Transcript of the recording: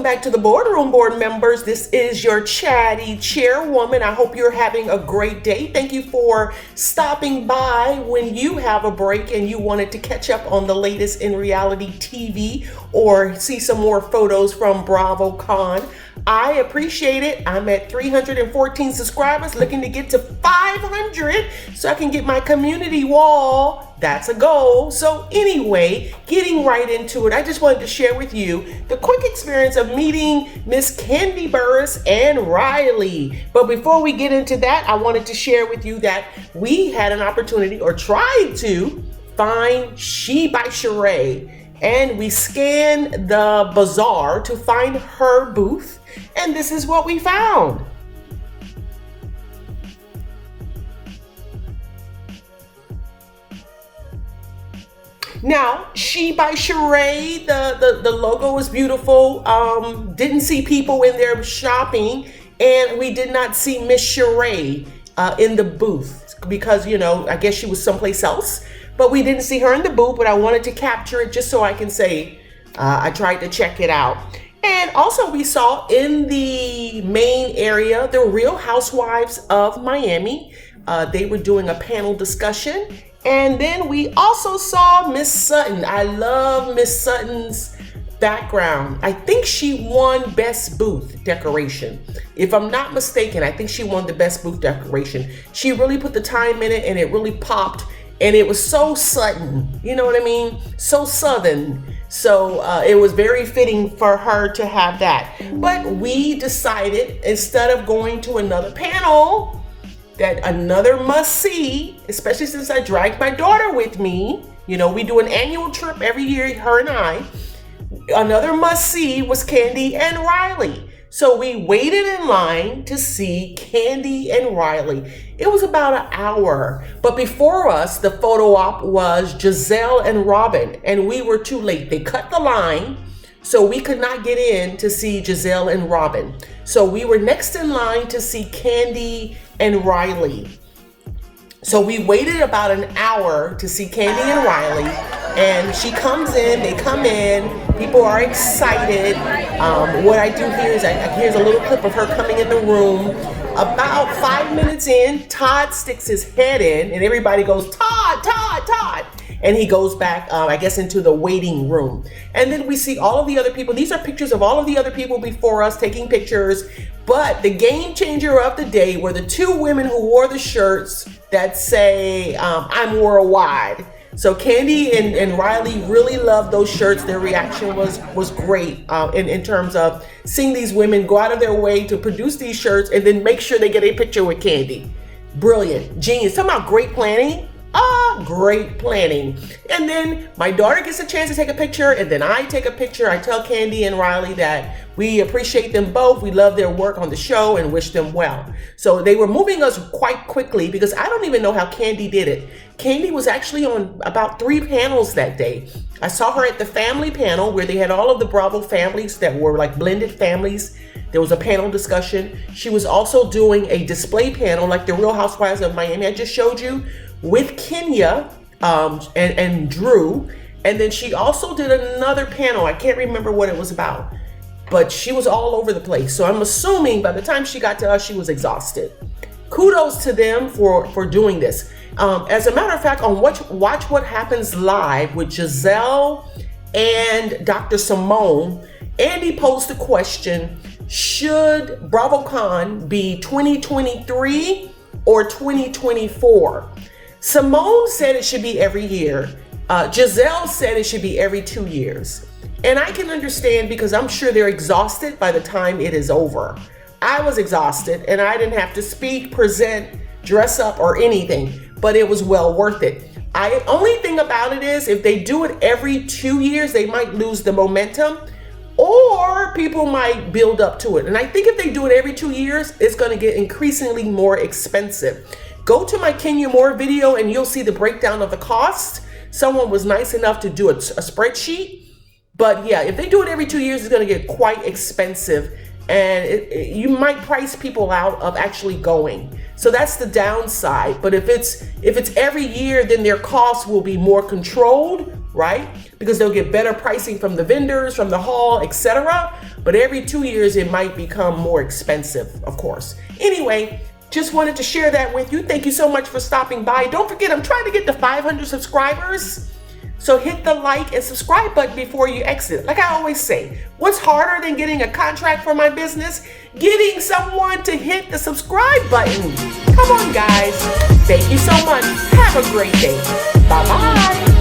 Welcome back to the Boardroom, board members. This is your chatty chairwoman. I hope you're having a great day. Thank you for stopping by when you have a break and you wanted to catch up on the latest in reality TV or see some more photos from BravoCon. I appreciate it. I'm at 314 subscribers, looking to get to 500 so I can get my community wall. That's a goal. So anyway, getting right into it, I just wanted to share with you the quick experience of meeting Miss Kandi Burruss and Riley. But before we get into that, I wanted to share with you that we had an opportunity, or tried to, find She by Sheree. And we scanned the bazaar to find her booth. And this is what we found. Now, She by Sheree, the logo is beautiful. Didn't see people in there shopping, and we did not see Miss Sheree in the booth because, you know, I guess she was someplace else. But we didn't see her in the booth, but I wanted to capture it just so I can say I tried to check it out. And also we saw in the main area, the Real Housewives of Miami. They were doing a panel discussion. And then we also saw Miss Sutton. I love Miss Sutton's background. I think she won Best Booth Decoration. If I'm not mistaken, I think she won the Best Booth Decoration. She really put the time in it and it really popped. And it was so Sutton, you know what I mean? So Southern. So it was very fitting for her to have that. But we decided, instead of going to another panel, that another must-see, especially since I dragged my daughter with me. You know, we do an annual trip every year, her and I. Another must-see was Kandi and Riley. So we waited in line to see Kandi and Riley. It was about an hour. But before us, the photo op was Gizelle and Robin, and we were too late. They cut the line, so we could not get in to see Gizelle and Robin. So we were next in line to see Kandi and Riley. So we waited about an hour to see Kandi and Riley, and she comes in, they come in, people are excited. What I do here is here's a little clip of her coming in the room. About 5 minutes in, Todd sticks his head in and everybody goes, Todd, Todd, Todd. And he goes back, I guess, into the waiting room. And then we see all of the other people. These are pictures of all of the other people before us taking pictures. But the game changer of the day were the two women who wore the shirts that say, I'm worldwide. So Kandi and Riley really loved those shirts. Their reaction was great in terms of seeing these women go out of their way to produce these shirts and then make sure they get a picture with Kandi. Brilliant, genius. Talking about great planning. Great planning. And then my daughter gets a chance to take a picture, and then I take a picture. I tell Kandi and Riley that we appreciate them both. We love their work on the show and wish them well. So they were moving us quite quickly because I don't even know how Kandi did it. Kandi was actually on about 3 panels that day. I saw her at the family panel where they had all of the Bravo families that were like blended families. There was a panel discussion. She was also doing a display panel like the Real Housewives of Miami I just showed you, with Kenya and Drew. And then she also did another panel. I can't remember what it was about, but she was all over the place. So I'm assuming by the time she got to us, she was exhausted. Kudos to them for doing this. As a matter of fact, on Watch What Happens Live with Gizelle and Dr. Simone, Andy posed the question, should BravoCon be 2023 or 2024? Simone said it should be every year. Gizelle said it should be every 2 years. And I can understand because I'm sure they're exhausted by the time it is over. I was exhausted and I didn't have to speak, present, dress up or anything, but it was well worth it. Only thing about it is if they do it every 2 years, they might lose the momentum or people might build up to it. And I think if they do it every 2 years, it's going to get increasingly more expensive. Go to my Kenya Moore video and you'll see the breakdown of the cost. Someone was nice enough to do a spreadsheet. But yeah, if they do it every 2 years, it's going to get quite expensive. And you might price people out of actually going. So that's the downside. But if it's every year, then their costs will be more controlled, right? Because they'll get better pricing from the vendors, from the hall, etc. but every 2 years it might become more expensive, of course. Anyway, just wanted to share that with you. Thank you so much for stopping by. Don't forget, I'm trying to get to 500 subscribers. So hit the like and subscribe button before you exit. Like I always say, what's harder than getting a contract for my business? Getting someone to hit the subscribe button. Come on, guys. Thank you so much. Have a great day. Bye-bye.